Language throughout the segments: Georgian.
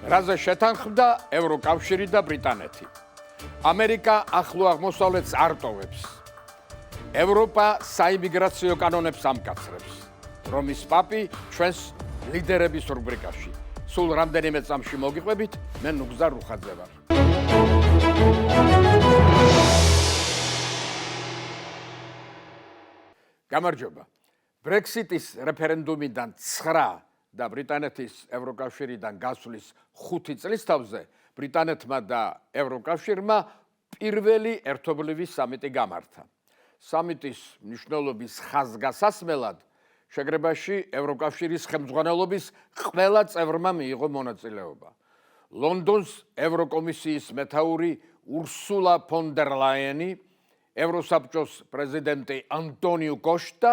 რაზე შეთანხმდა ევროკავშირი და ბრიტანეთი. ამერიკა ახლო აღმოსავლეთს არტოვებს. ევროპა საიმიგრაციო კანონებს ამკაცრებს. რომის პაპი ჩვენს ლიდერების რუბრიკაში. სულ რამდენიმე წამში მოგიყვებით, მე ნუგზარ რუხაძე ვარ. გამარჯობა. ბრექსიტის რეფერენდუმიდან 9 და ბრიტანეთის ევროკავშირიდან გასვლის 5 წლის თავზე ბრიტანეთმა და ევროკავშირმა პირველი ერთობლივი სამიტი გამართა. სამიტის მნიშვნელობის ხაზგასასმელად შეკრებაში ევროკავშირის ხელმძღვანელობის ყველა წევრმა მიიღო მონაწილეობა. ლონდონს ევროკომისიის მეთაური ურსულა ფონ დერ ლაიენი, ევროსაბჭოს პრეზიდენტი ანტონიო კოშტა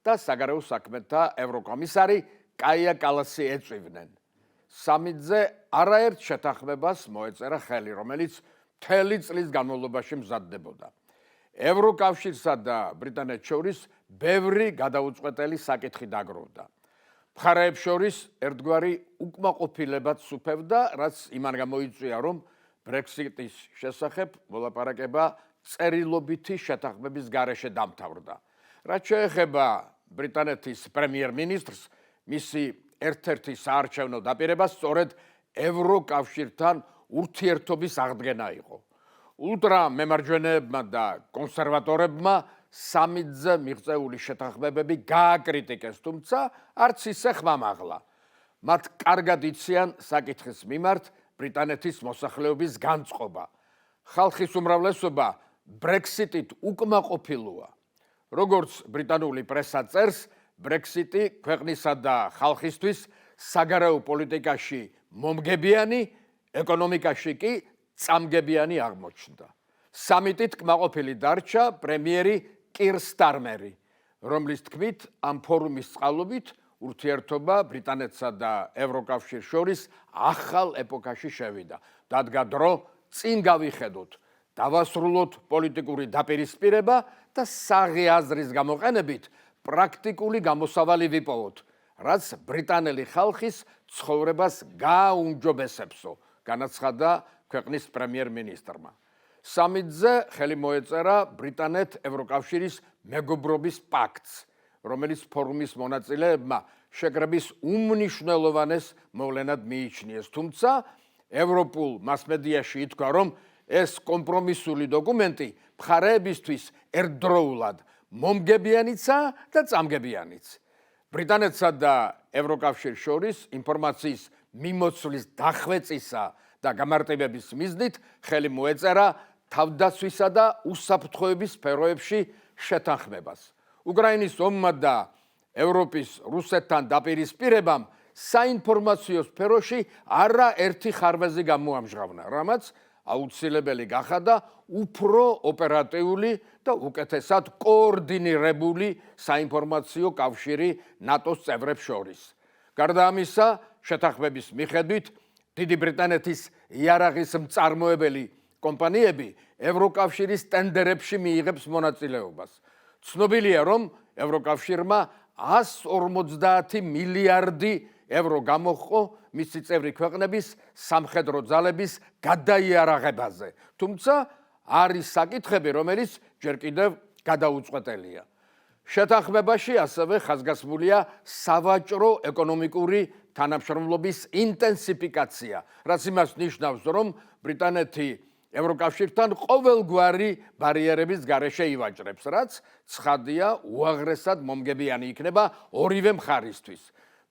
და საგარეო საქმეთა ევროკომისარი კაია კალასი ეწვივნენ. სამიტზე არაერთ შეთანხმებას მოეწერა ხელი, რომელიც მთელი წლის განმავლობაში მზადდებოდა. ევროკავშირსა და ბრიტანეთს შორის ბევრი გადაუწყვეტელი საკითხი დაგროვდა. მხარეებს შორის ერთგვარი უკმაყოფილებაც სუფევდა, რაც იმან გამოიწვია, რომ ბრექსიტის შესახებ მოლაპარაკება წერილობითი შეთანხმების გარეშე დამთავრდა. რაც შეეხება ბრიტანეთის პრემიერ-მინისტრს, მისი ერთ-ერთი საარჩევნო დაპირება სწორედ ევროკავშირთან ურთიერთობის აღდგენა იყო. ულტრამემარჯვენეებმა და კონსერვატორებმა სამიტზე მიღწეული შეთანხმებები გააკრიტიკეს, თუმცა არც ისე ხმამაღლა. მათ კარგად იციან საკითხის მიმართ ბრიტანეთის მოსახლეობის განწყობა. ხალხის უმრავლესობა ბრექსიტით უკმაყოფილოა. როგორც ბრიტანული პრესა წერს, ბრექსიტი ქვეყნისა და ხალხისთვის საგარეო პოლიტიკაში მომგებიანი, ეკონომიკაში კი წამგებიანი აღმოჩნდა. სამიტით კმაყოფილი დარჩა პრემიერი კირ სტარმერი, რომლის თქმით ამ ფორუმის წყალობით ურთიერთობა ბრიტანეთსა და ევროკავშირს შორის ახალ ეპოქაში შევიდა. დადგა დრო წინ გავიხედოთ, დავასრულოთ პოლიტიკური დაპირისპირება და საღი აზრის გამოყენებით პრაქტიკული გამოსავალი ვიპოვოთ, რაც ბრიტანელი ხალხის ცხოვრებას გააუმჯობესებსო, განაცხადა ქვეყნის პრემიერ-მინისტრმა. სამიტზე ხელი მოეწერა ბრიტანეთ-ევროკავშირის მეგობრობის პაქტს, რომელიც ფორუმის მონაწილეებმა შეკრების უმნიშვნელოვანეს მოვლენად მიიჩნიეს, თუმცა ევროპულ მასმედიაში ითქვა, რომ ეს კომპრომისული დოკუმენტი მხარეებისთვის ერთდროულად მომგებიანიცა და წამგებიანიც. ბრიტანეთსა და ევროკავშირს შორის ინფორმაციის მიმოცვლის დახვეწისა და გამარტივების მიზნით ხელი მოეწერა თავდაცვისა და უსაფრთხოების სფეროებში შეთანხმებას. უკრაინის ომმა და ევროპის რუსეთთან დაპირისპირებამ საინფორმაციო სფეროში არაერთი ხარვეზი გამოამჟღავნა, რამაც აუცილებელი გახადა უფრო ოპერატიული და უკეთესად კოორდინირებული საინფორმაციო კავშირი ნატოს წევრებს შორის. გარდა ამისა, შეთანხმების მიხედვით დიდი ბრიტანეთის იარაღის მწარმოებელი კომპანიები ევროკავშირის ტენდერებში მიიღებს მონაწილეობას. ცნობილია, რომ ევროკავშირმა 150 მილიარდი ევრო გამოჰყო მისი წევრი ქვეყნების სამხედრო ძალების გადაიარაღებაზე, თუმცა არის საკითხები, რომელიც ჯერ კიდევ გადაუწყვეტელია. შეთანხმებაში ასევე ხაზგასმულია სავაჭრო ეკონომიკური თანამშრომლობის ინტენსიფიკაცია, რაც იმას ნიშნავს, რომ ბრიტანეთი ევროკავშირთან ყოველგვარი ბარიერების გარეშე ივაჭრებს, რაც ცხადია უაღრესად მომგებიანი იქნება ორივე მხარისთვის.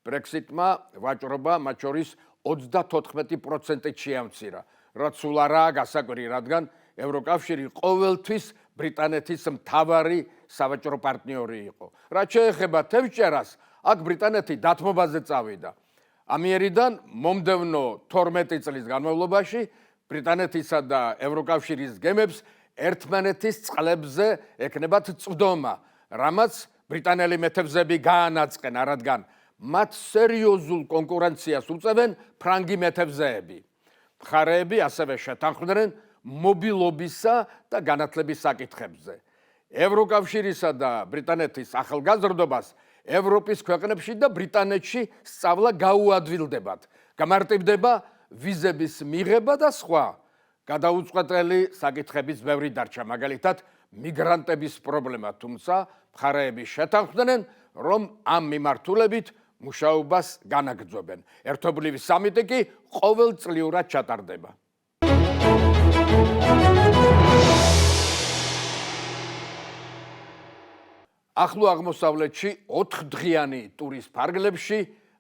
ბრექსიტმა ვაჭრობა მათ შორის 34%-ით შეამცირა, რაც სულ არაა გასაკვირი, რადგან ევროკავშირი ყოველთვის ბრიტანეთის მთავარი სავაჭრო პარტნიორი იყო. რაც შეეხება თევზჭერას, აქ ბრიტანეთი დათმობაზე წავიდა. ამიერიდან მომდევნო 12 წლის განმავლობაში ბრიტანეთისა და ევროკავშირის გემებს ერთმანეთის წყლებზე ექნებათ წვდომა, რამაც ბრიტანელი მეთევზები გაანაწყენა, რადგან მათ სერიოზულ კონკურენციას უწევენ ფრანგი მეთევზეები. მხარეები ასევე შეთანხმდნენ მობილობისა და განათლების საკითხებზე. ევროკავშირისა და ბრიტანეთის ახალგაზრდობას ევროპის ქვეყნებში და ბრიტანეთში სწავლა გაუადვილდებათ. გამარტივდება ვიზების მიღება და სხვა. გადაუწყვეტელი საკითხებიც ბევრი დარჩა, მაგალითად, მიგრანტების პრობლემა, თუმცა მხარეები შეთანხმდნენ, რომ ამ მიმართულებით მუშაობას განაგრძობენ. ერთობლივი სამიტი კი ყოველწლიურად ჩატარდება. ახლო აღმოსავლეთში 4დღიანი ტურის ფარგლებში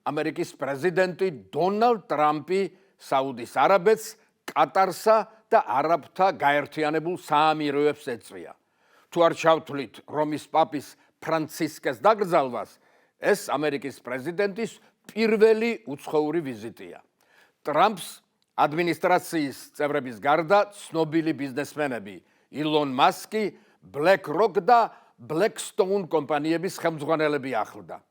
ამერიკის პრეზიდენტი დონალდ ტრამპი საუდის არაბეთს, კატარსა და არაბთა გაერთიანებულ საამიროებს ეწვია. თუ არ ჩავთვლით რომის პაპის ფრანცისკეს დაკრძალვას, ეს ამერიკის პრეზიდენტის პირველი უცხოური ვიზიტია. ტრამპს ადმინისტრაციის წევრების გარდა ცნობილი ბიზნესმენები ილონ მასკი, BlackRock და Blackstone კომპანიების ხელმძღვანელები ახლდა.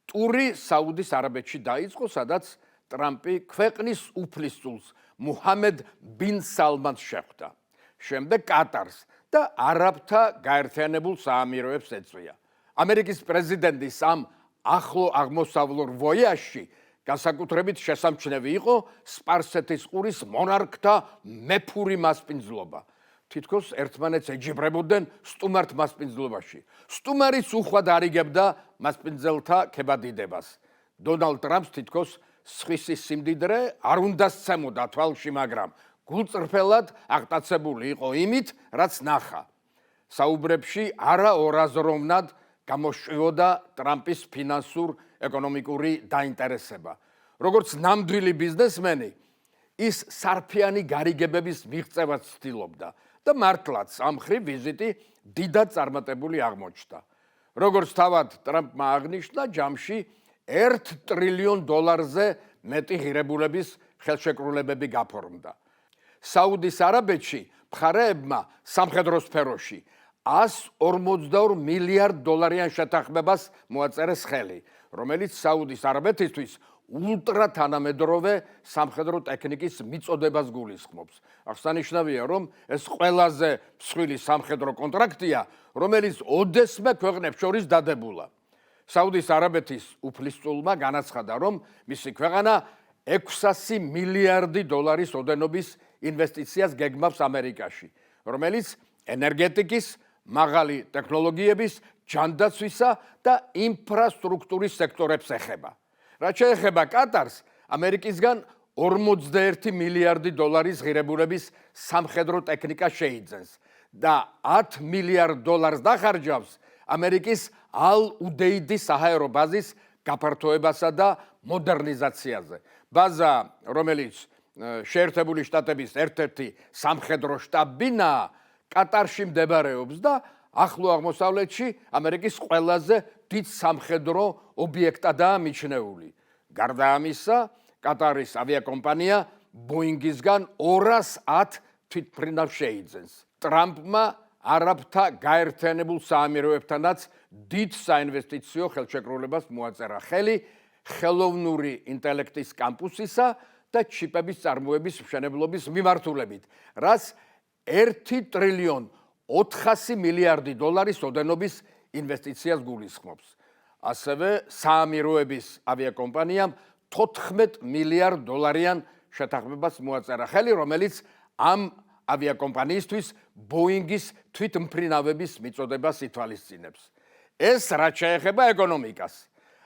ტური საუდის არაბეთში დაიწყო, სადაც ტრამპი ქვეყნის უფლისწულს მუჰამედ ბინ სალმანს შეხვდა. შემდეგ კატარს და არაბთა გაერთიანებულ საამიროებს ეწვია. ამერიკის პრეზიდენტის ამ ახლო აღმოსავლურ ვოიაჟში განსაკუთრებით შესამჩნევი იყო სპარსეთის ყურის მონარქთა მეფური მასპინძლობა. თითქოს ერთმანეთს ეჯიბრებოდნენ სტუმართ მასპინძლობაში. სტუმარიც უხვად არიგებდა მასპინძელთა ქებადიდებას. დონალდ ტრამპს თითქოს სხვისი სიმდიდრე არ უნდა სცემოდა თვალში, მაგრამ გულწრფელად აღტაცებული იყო იმით, რაც ნახა. საუბრებში არაორაზროვნად გამოშვებოდა ტრამპის ფინანსურ-ეკონომიკური დაინტერესება. როგორც ნამდვილი ბიზნესმენი, ის სარფიანი გარიგებების მიღწევას ცდილობდა და მართლაც ამ ხრივ ვიზიტი დიდად წარმატებული აღმოჩნდა. როგორც თავად ტრამპმა აღნიშნა, ჯამში $1 ტრილიონ მეტი ღირებულების ხელშეკრულებები გაფორმდა. საუდის არაბეთში მხარეებმა სამხედრო სფეროში $142 მილიარდიან შეთანხმებას მოაწერეს ხელი, რომელიც საუდის არაბეთისთვის ულტრათანამედროვე სამხედრო ტექნიკის მიწოდებას გულისხმობს. აღსანიშნავია, რომ ეს ყველაზე მსხვილი სამხედრო კონტრაქტია, რომელიც ოდესმე ქვეყნებს შორის დადებულა. საუდის არაბეთის უფლისწულმა განაცხადა, რომ მისი ქვეყანა $600 მილიარდი ოდენობის ინვესტიციას გეგმავს ამერიკაში, რომელიც ენერგეტიკის, მაღალი ტექნოლოგიების, ჯანდაცვისა და ინფრასტრუქტურის სექტორებს ეხება. რაც შეეხება კატარს, ამერიკისგან $41 მილიარდი ღირებულების სამხედრო ტექნიკა შეიძენს და $10 მილიარდ დახარჯავს ამერიკის ალ-უდეიდის საჰაერო ბაზის გაფართოებასა და მოდერნიზაციაზე. ბაზა, რომელიც შეერთებული შტატების ერთ-ერთი სამხედრო შტაბ-ბინაა, კატარში მდებარეობს და ახლო აღმოსავლეთში ამერიკის ყველაზე დიდ სამხედრო ობიექტადაა მიჩნეული. გარდა ამისა, კატარის ავიაკომპანია ბოინგისგან 210 თვითმფრინავს შეიძენს. ტრამპმა არაბთა გაერთიანებულ საამიროებთანაც დიდ საინვესტიციო ხელშეკრულებას მოაწერა ხელი ხელოვნური ინტელექტის კამპუსისა და ჩიპების წარმოების მშენებლობის მიმართულებით, რაც $1 ტრილიონ 400 მილიარდი ოდენობის ინვესტიციას გულისხმობს. ასევე საამიროების ავიაკომპანიამ $14 მილიარდ შეთანხმებას მოაწერა ხელი, რომელიც ამ ავიაკომპანიისთვის ბოინგის თვითმფრინავების მიწოდებას ითვალისწინებს. ეს რაც შეეხება ეკონომიკას.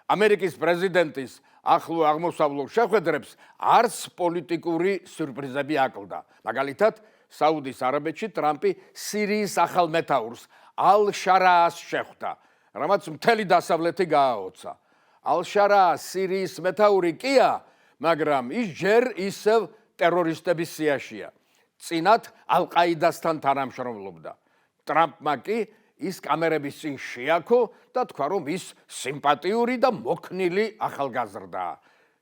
ამერიკის პრეზიდენტის ახლო აღმოსავლურ შეხვედრებს არც პოლიტიკური სიურპრიზები აკლდა. მაგალითად, საუდის არაბეთში ტრამპი სირიის ახალ მეთაურს ალ-შარაას შეხვდა, რამაც მთელი დასავლეთი გააოცა. ალ-შარაა სირიის მეთაური კია, მაგრამ ის ჯერ ისევ ტერორისტების სიაშია. წინათ ალ-ყაიდასთან თანამშრომლობდა. ტრამპმა კი ის კამერების წინ შეაქო და თქვა, რომ ის სიმპათიური და მოქნილი ახალგაზრდაა.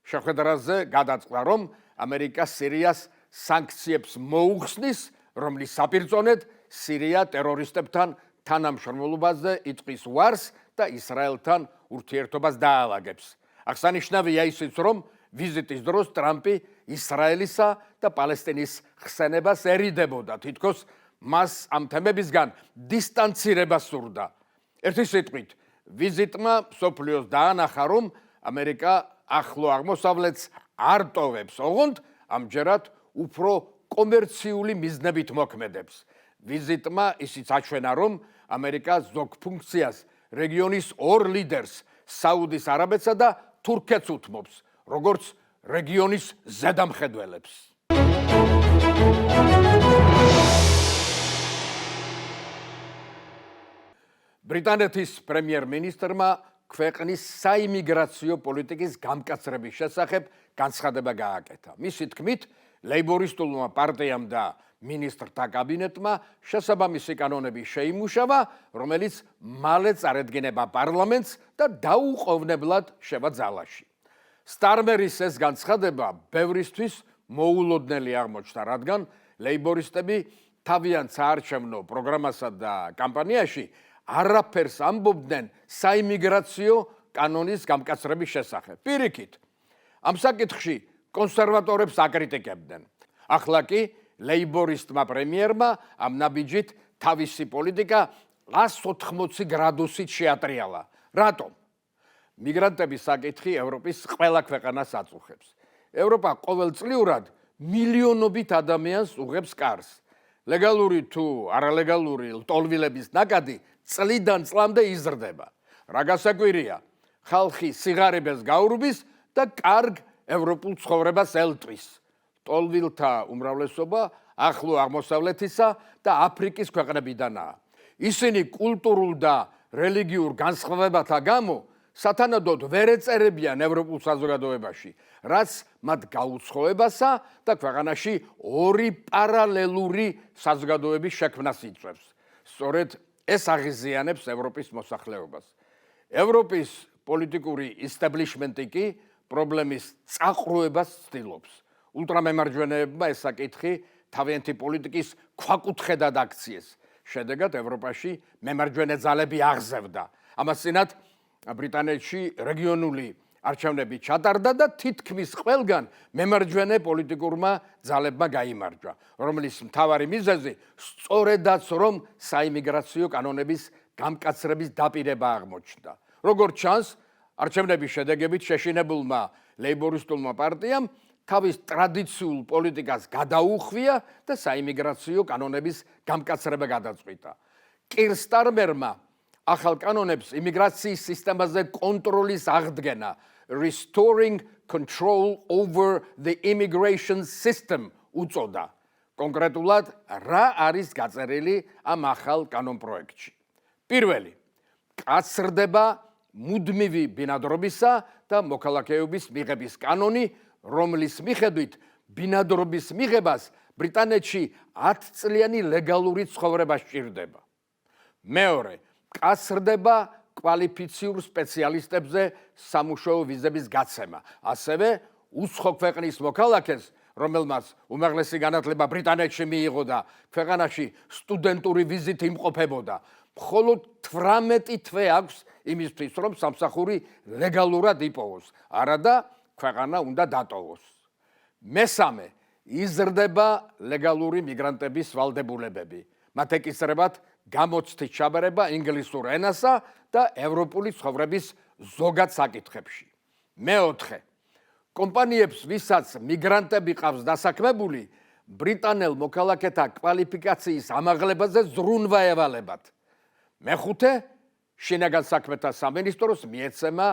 შეხვედრაზე გადაწყდა, რომ ამერიკა სირიას სანქციებს მოუხსნის, რომლის საპირწონედ სირია ტერორისტებთან თანამშრომლობაზე იტყვის უარს და ისრაელთან ურთიერთობას დაალაგებს. აღსანიშნავია ისიც, რომ ვიზიტის დროს ტრამპი ისრაელისა და პალესტინის ხსენებას ერიდებოდა, თითქოს მას ამ თემებისგან დისტანცირება სურდა. ერთი სიტყვით, ვიზიტმა მსოფლიოს დაანახა, რომ ამერიკა ახლო აღმოსავლეთს არ ტოვებს, ოღონდ ამჯერად უფრო კომერციული მიზნებით მოქმედებს. ვიზიტმა ისიც აჩვენა, რომ ამერიკა ზოგ ფუნქციას რეგიონის ორ ლიდერს, საუდის არაბეთსა და თურქეთს უთმობს, როგორც რეგიონის ზედამხედველებს. ბრიტანეთის პრემიერ-მინისტრმა ქვეყნის საიმიგრაციო პოლიტიკის გამკაცრების შესახებ განცხადება გააკეთა. მისი თქმით, ლეიბორისტულმა პარტიამ და მინისტრთა კაბინეტმა შესაბამისი კანონები შეიმუშავა, რომელიც მალე წარედგინება პარლამენტს და დაუყოვნებლად შევა ძალაში. სტარმერის ეს განცხადება ბევრისთვის მოულოდნელი აღმოჩნდა, რადგან ლეიბორისტები თავიანთ საარჩევნო პროგრამასა და კამპანიაში არაფერს ამბობდნენ საიმიგრაციო კანონის გამკაცრების შესახებ. პირიქით, ამ საკითხში კონსერვატორებს აკრიტიკებდნენ. ახლა კი ლეიბორისტმა პრემიერმა ამ ნაბიჯით თავისი პოლიტიკა 180 გრადუსით შეატრიალა. რატომ? მიგრანტების საკითხი ევროპის ყველა ქვეყანას აწუხებს. ევროპა ყოველწლიურად მილიონობით ადამიანს უღებს კარს. ლეგალური თუ არალეგალური ლტოლვილების ნაკადი წლიდან წლამდე იზრდება. რა გასაკვირია, ხალხი სიღარიბეს გაურბის და კარგ ევროპულ ცხოვრებას ელტვის. ლტოლვილთა უმრავლესობა ახლო აღმოსავლეთისა და აფრიკის ქვეყნებიდანაა. ისინი კულტურულ და რელიგიურ განსხვავებათა გამო სათანადოდ ვერ ეწერებიან ევროპულ საზოგადოებაში, რაც მათ გაუცხოებასა და ქვეყანაში ორი პარალელური საზოგადოების შექმნას იწვევს. სწორედ ეს აღიზიანებს ევროპის მოსახლეობას. ევროპის პოლიტიკური ისტაბლიშმენტი კი პრობლემის წაყრუებას ცდილობს. ულტრამემარჯვენეებმა ეს საკითხი თავიანთი პოლიტიკის ქვაკუთხედად აქციეს. შედეგად ევროპაში მემარჯვენე ძალები აღზევდა. ამას წინათ ბრიტანეთში რეგიონული არჩევნები ჩატარდა და თითქმის ყველგან მემარჯვენე პოლიტიკურმა ძალებმა გაიმარჯვა, რომლის მთავარი მიზეზი სწორედაც რომ საიმიგრაციო კანონების გამკაცრების დაპირება აღმოჩნდა. როგორც ჩანს, არჩევნების შედეგებით შეშინებულმა ლეიბორისტულმა პარტიამ თავის ტრადიციულ პოლიტიკას გადაუხვია და საიმიგრაციო კანონების გამკაცრება გადაწყვიტა. კირ სტარმერმა ახალ კანონებს იმიგრაციის სისტემაზე კონტროლის აღდგენა, restoring control over the immigration system უწოდა. კონკრეტულად რა არის გაწერილი ამ ახალ კანონპროექტში? პირველი, კაცრდება მუდმივი ბინადრობისა და მოქალაქეობის მიღების კანონი, რომლის მიხედვით ბინადრობის მიღებას ბრიტანეთში 10 წლიანი ლეგალური ცხოვრება სჭირდება. მეორე, კაცრდება კვალიფიციურ სპეციალისტებზე სამუშაო ვიზების გაცემა. ასევე უცხო ქვეყნის მოქალაქეს, რომელმაც უმაღლესი განათლება ბრიტანეთში მიიღო და ქვეყანაში სტუდენტური ვიზით იმყოფებოდა, მხოლოდ 18 თვე აქვს იმისთვის, რომ სამსახური ლეგალურად იპოვოს, არადა ქვეყანა უნდა დატოვოს. მესამე, იზრდება ლეგალური მიგრანტების ვალდებულებები. მათ ეკისრებათ გამოცდის ჩაბარება ინგლისურ ენასა და ევროპული ცხოვრების ზოგად საკითხებში. მეოთხე, კომპანიებს, ვისაც მიგრანტები ყავს დასაქმებული, ბრიტანელ მოქალაქეთა კვალიფიკაციის ამაღლებაზე ზრუნვა ევალებათ. მეხუთე, შინაგან საქმეთა სამინისტროს მიეცემა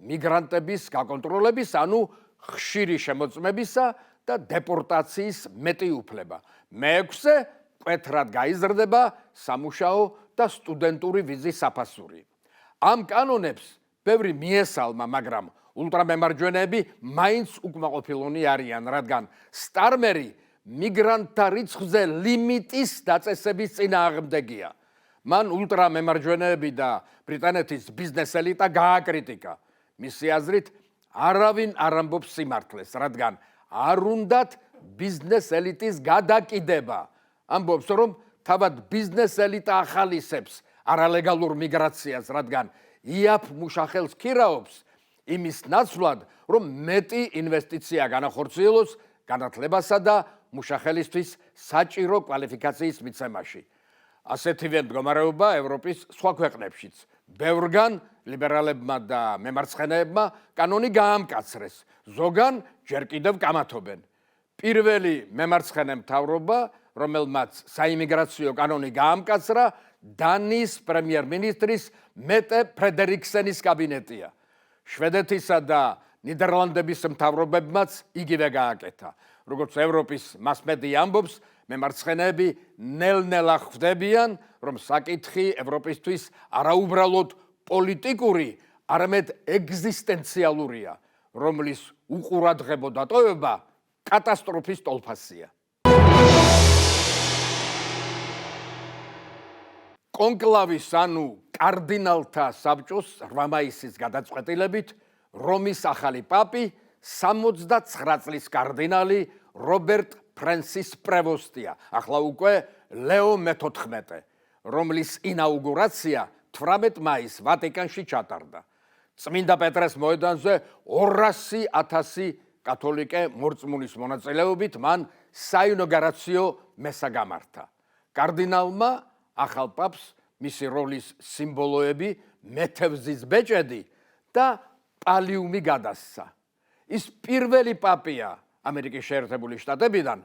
მიგრანტების გაკონტროლების, ანუ ხშირი შემოწმებისა და დეპორტაციის მეტი უფლება. მეექვსე, მკვეთრად გაიზრდება სამუშაო და სტუდენტური ვიზის საფასური. ამ კანონებს ბევრი მიესალმა, მაგრამ ულტრამემარჯვენეები მაინც უკმაყოფილონი არიან, რადგან სტარმერი მიგრანტთა რიცხვზე ლიმიტის დაწესების წინააღმდეგია. მან ულტრამემარჯვენეები და ბრიტანეთის ბიზნეს ელიტა გააკრიტიკა. მისი აზრით, არავინ არ ამბობს სიმართლეს, რადგან არ უნდათ ბიზნეს ელიტის გადაკიდება. ამბობს, რომ თავად ბიზნეს ელიტა ახალისებს არალეგალურ მიგრაციას, რადგან იაფ მუშახელს ქირაობს იმის ნაცვლად, რომ მეტი ინვესტიცია განახორციელოს განათლებასა და მუშახელისთვის საჭირო კვალიფიკაციის მიცემაში. ასეთივე მდგომარეობა ევროპის სხვა ქვეყნებშიც. ბევრგან ლიბერალებმა და მემარცხენეებმა კანონი გაამკაცრეს, ზოგან ჯერ კიდევ კამათობენ. პირველი მემარცხენე მთავრობა, რომელმაც საიმიგრაციო კანონი გაამკაცრა, დანიის პრემიერ-მინისტრის მეტე ფრედერიკსენის კაბინეტია. შვედეთისა და ნიდერლანდების მთავრობებმაც იგივე გააკეთა. როგორც ევროპის მასმედია ამბობს, მემარცხენეები ნელ-ნელა ხვდებიან, რომ საკითხი ევროპისთვის არაუბრალოდ პოლიტიკური, არამედ ეგზისტენციალურია, რომლის უყურადღებო დატოვება კატასტროფის ტოლფასია. კონკლავის ანუ კარდინალთა საბჭოს 8 მაისის გადაწყვეტილებით რომის ახალი პაპი 69 წლის კარდინალი რობერტ ფრენსის პრევოსტია, ახლა უკვე ლეო მე-14, რომლის ინაუგურაცია 18 მაისს ვატიკანში ჩატარდა. წმინდა პეტრეს მოედანზე 200,000 კათოლიკე მორწმუნის მონაწილეობით მან საინოგურაციო მესა გამართა. კარდინალმა ახალ პაპს მისი როლის სიმბოლოები, მეთევზის ბეჭედი და პალიუმი გადასცა. ის პირველი პაპია ამერიკის შეერთებული შტატებიდან,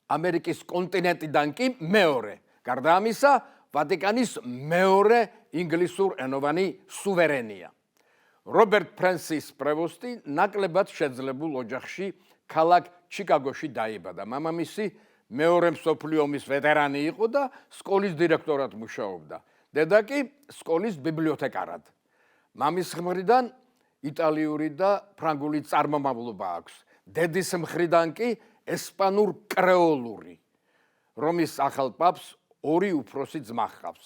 ამერიკის კონტინენტიდან კი მეორე. გარდა ამისა, ვატიკანის მეორე ინგლისურენოვანი სუვერენია. რობერტ ფრენსის პრევოსტი ნაკლებად შეძლებულ ოჯახში ქალაქ ჩიკაგოში დაიბადა. მამამისი მეორე მსოფლიო ომის ვეტერანი იყო და სკოლის დირექტორად მუშაობდა. დედა კი სკოლის ბიბლიოთეკარად. მამის მხრიდან იტალიური და ფრანგული წარმომავლობა აქვს. დედის მხრიდან კი ესპანურ კრეოლური. რომის ახალ პაპს 2 უფროსი ძმა ჰყავს.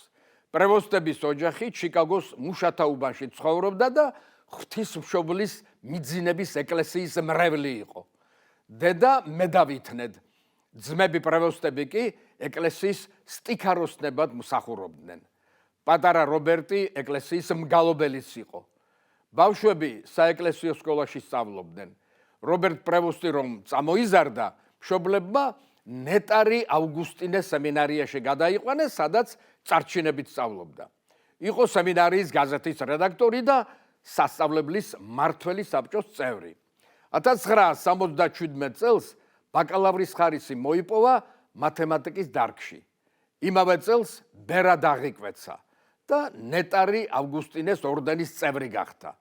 პრევოსტების ოჯახი ჩიკაგოს მუშათა უბანში ცხოვრობდა და ღვთისმშობლის მიძინების ეკლესიის მრევლი იყო. დედა მედავითნედ, ძმები პრევოსტები კი ეკლესიის სტიქაროსნებად მსახურობდნენ. პატარა რობერტი ეკლესიის მგალობელიც იყო. ბავშვები საეკლესიო სკოლაში სწავლობდნენ. რობერტ პრევოსტი რომ წამოიზარდა, მშობლებმა ნეტარი ავგუსტინეს სემინარიაში გადაიყვანეს, სადაც წარჩინებით სწავლობდა. იყო სემინარიის გაზეთის რედაქტორი და სასწავლებლის მმართველი საბჭოს წევრი. 1977 წელს ბაკალავრის ხარისხი მოიპოვა მათემატიკის დარგში. იმავე წელს ბერად აღიკვეცა და ნეტარი ავგუსტინეს ორდენის წევრი გახდა.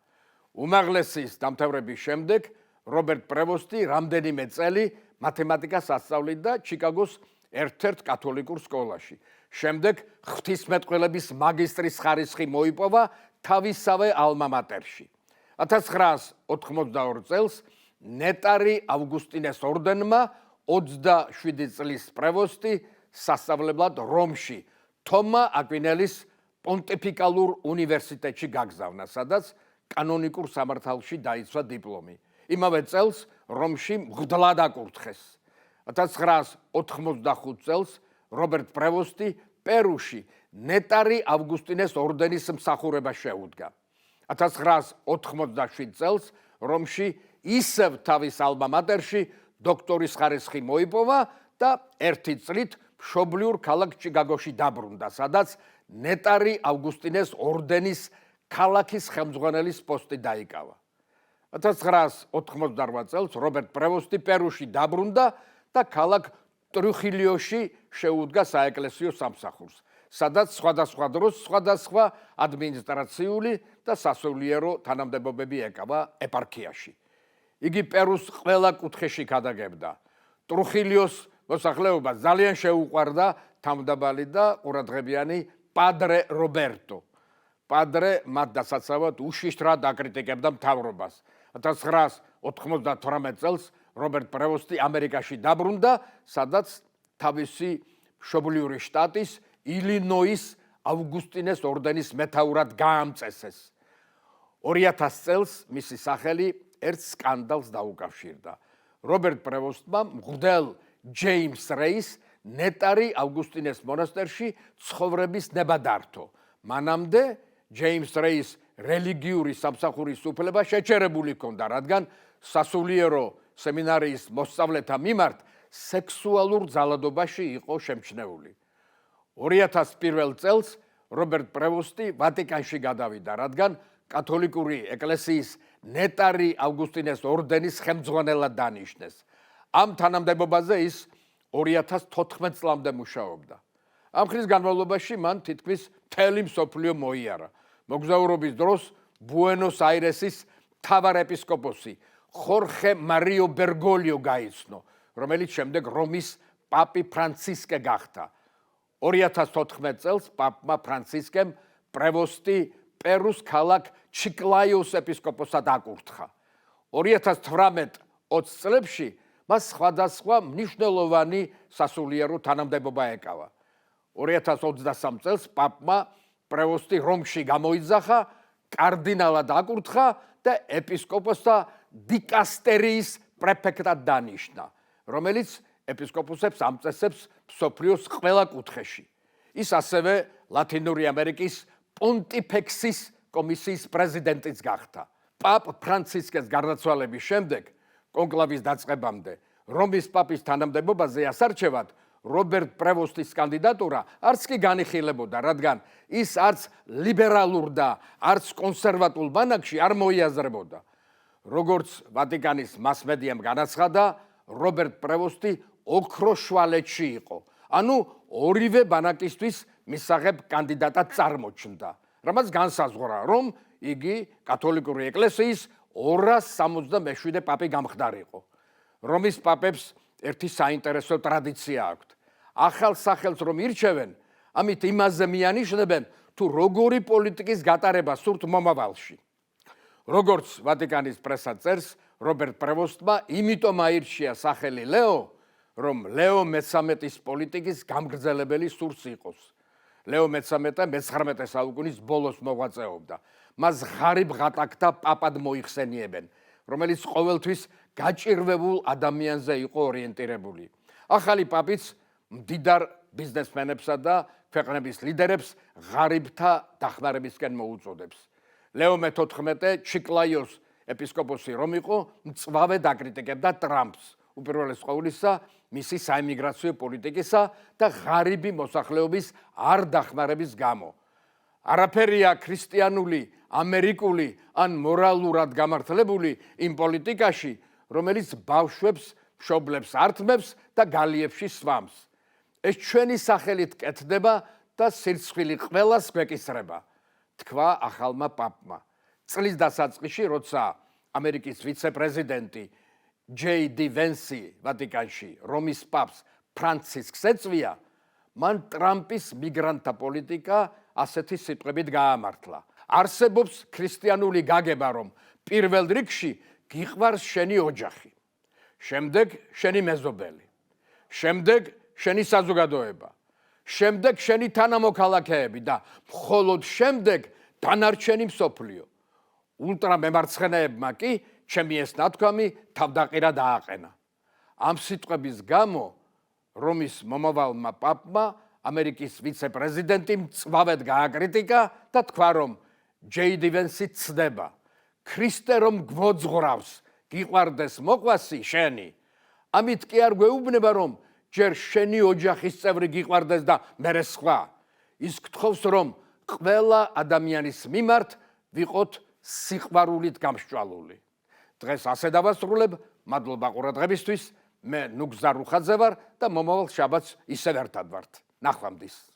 უმაღლესის დამთავრების შემდეგ რობერტ პრევოსტი რამდენიმე წელი მათემატიკას ასწავლიდა ჩიკაგოს ერთ-ერთ კათოლიკურ სკოლაში. შემდეგ ღვთისმეტყველების მაგისტრის ხარისხი მოიპოვა თავისავე ალმა-მატერში. 1982 წელს ნეტარი ავგუსტინეს ორდენმა 27 წლის პრევოსტი სასწავლებლად რომში, თომა აკვინელის პონტიფიკალურ უნივერსიტეტში გაგზავნა, სადაც კანონიკურ სამართალში დაიცვა დიპლომი. იმავე წელს რომში მღვდლად აკურთხეს. 1985 წელს რობერტ პრევოსტი პერუში ნეტარი ავგუსტინეს ორდენის მსახურებას შეუდგა. 1987 წელს რომში ისევ თავის ალმა-მატერში დოქტორის ხარისხი მოიპოვა და 1 წლით მშობლიურ ქალაქ ჩიკაგოში დაბრუნდა, სადაც ნეტარი ავგუსტინეს ორდენის ქალაქის ხელმძღვანელის პოსტი დაიკავა. 1988 წელს რობერტ პრევოსტი პერუში დაბრუნდა და ქალაქ ტრუხილიოში შეუდგა საეკლესიო სამსახურს, სადაც სხვადასხვა დროს სხვადასხვა ადმინისტრაციული და სასულიერო თანამდებობები ეკავა ეპარქიაში. იგი პერუს ყველა კუთხეში გადაგებდა. ტრუხილიოს მოსახლეობას ძალიან შეუყვარდა თავმდაბალი და ყურადღებიანი პადრე რობერტო. პადრე მათ დასაცავად უშიშრად აკრიტიკებდა მთავრობას. 1998 წელს რობერტ პრევოსტი ამერიკაში დაბრუნდა, სადაც თავისი მშობლიური შტატის ილინოის ავგუსტინეს ორდენის მეთაურად გაამწესეს. 2000 წელს მისი სახელი ერთ სკანდალს დაუკავშირდა. რობერტ პრევოსტმა მღვდელ ჯეიმს რეის ნეტარი ავგუსტინეს მონასტერში ცხოვრების ნება დართო. მანამდე ჯეიმს რეის რელიგიური სამსახურის უფლება შეჩერებული ჰქონდა, რადგან სასულიერო სემინარიის მოსწავლეთა მიმართ სექსუალურ ძალადობაში იყო შემჩნეული. 2001 წელს რობერტ პრევოსტი ვატიკანში გადავიდა, რადგან კათოლიკური ეკლესიის ნეტარი ავგუსტინეს ორდენის ხელმძღვანელად დანიშნეს. ამ თანამდებობაზე ის 2014 წლამდე მუშაობდა. ამ ხნის განმავლობაში მან თითქმის მთელი მსოფლიო მოიარა. მოგზაურობის დროს ბუენოს აირესის მთავარეპისკოპოსი ხორხე მარიო ბერგოლიო გაიცნო, რომელიც შემდეგ რომის პაპი ფრანცისკე გახდა. 2014 წელს პაპმა ფრანცისკემ პრევოსტი პერუს ქალაქ ჩიკლაიოს ეპისკოპოსად აკურთხა. 2018-20 წლებში მას სხვადასხვა მნიშვნელოვანი სასულიერო თანამდებობა ეკავა. 2023 წელს პაპმა პრევოსტი რომში გამოიძახა, კარდინალად აკურთხა და ეპისკოპოსთა დიკასტერიის პრეფექტად დანიშნა, რომელიც ეპისკოპოსებს ამწესებს მსოფლიოს ყველა კუთხეში. ის ასევე ლათინური ამერიკის პონტიფექსის კომისიის პრეზიდენტიც გახდა. პაპ ფრანცისკეს გარდაცვალების შემდეგ, კონკლავის დაწყებამდე, რომის პაპის თანამდებობაზე ასარჩევად რობერტ პრევოსტის კანდიდატურა არც კი განიხილებოდა, რადგან ის არც ლიბერალურ და არც კონსერვატულ ბანაკში არ მოიაზრებოდა. როგორც ვატიკანის მასმედიამ განაცხადა, რობერტ პრევოსტი ოქროშვალეთში იყო, ანუ ორივე ბანაკისთვის მისაღებ კანდიდატად წარმოჩნდა, რამაც განსაზღვრა, რომ იგი კათოლიკური ეკლესიის 267 პაპი გამხდარიყო. რომის პაპებს ერთი საინტერესო ტრადიცია აქვთ. ახალ სახელს რომ ირჩევენ, ამით იმაზე მიანიშნებენ, თუ როგორი პოლიტიკის გატარება სურთ მომავალში. როგორც ვატიკანის პრესა წერს, რობერტ პრევოსტმა იმიტომ აირჩია სახელი ლეო, რომ ლეო მე-13-ის პოლიტიკის გამგრძელებელი სურს იყოს. ლეო მე-13 მე-19 საუკუნის ბოლოს მოღვაწეობდა. მას ღარიბ ღატაკთა პაპად მოიხსენიებენ, რომელიც ყოველთვის გაჭირვებულ ადამიანზე იყო ორიენტირებული. ახალი პაპიც მდიდარ ბიზნესმენებსა და ქვეყნების ლიდერებს ღარიბთა დახმარებისკენ მოუწოდებს. ლეო მე-14 ჩიკლაიოს ეპისკოპოსი რომ იყო, მწვავედ აკრიტიკებდა ტრამპს, უპირველეს ყოვლისა მისი საიმიგრაციო პოლიტიკისა და ღარიბი მოსახლეობის არ დახმარების გამო. არაფერია ქრისტიანული, ამერიკული ან მორალურად გამართლებული იმ პოლიტიკაში, რომელიც ბავშვებს, მშობლებს ართმევს და გალიებში სვამს. ეს ჩვენი სახელით კეთდება და სირცხვილი ყველას გვეკისრება, თქვა ახალმა პაპმა. წლის დასაწყისში, როცა ამერიკის ვიცე-პრეზიდენტი ჯეი-დი ვენსი ვატიკანში რომის პაპს ფრანცისკს ეწვია, მან ტრამპის მიგრანტთა პოლიტიკა ასეთი სიტყვებით გაამართლა. არსებობს ქრისტიანული გაგება, რომ პირველ რიგში გიყვარს შენი ოჯახი, შემდეგ შენი მეზობელი, შემდეგ შენი საზოგადოება, შემდეგ შენი თანამოქალაქეები და მხოლოდ შემდეგ დანარჩენი მსოფლიო. ულტრამემარცხენეებმა კი ჩემი ეს ნათქვამი თავდაყირა დააყენა. ამ სიტყვების გამო რომის მომავალმა პაპმა ამერიკის ვიცე-პრეზიდენტი მწვავედ გააკრიტიკა და თქვა, რომ ჯეი-დი ვენსი ცდება. ქრისტე რომ გვოძღვრავს, გიყვარდეს მოყვასი შენი. ამით კი არ გვეუბნება, რომ ჯერ შენი ოჯახის წევრი გიყვარდეს და მერე სხვა. ის გთხოვს, რომ ყველა ადამიანის მიმართ ვიყოთ სიყვარულით გამსჭვალული. დღეს ასე დავასრულებ, მადლობა ყურადღებისთვის. მე ნუგზარ უხაძე ვარ და მომავალ შაბათს ისევ ერთად ვართ. ნახვამდის.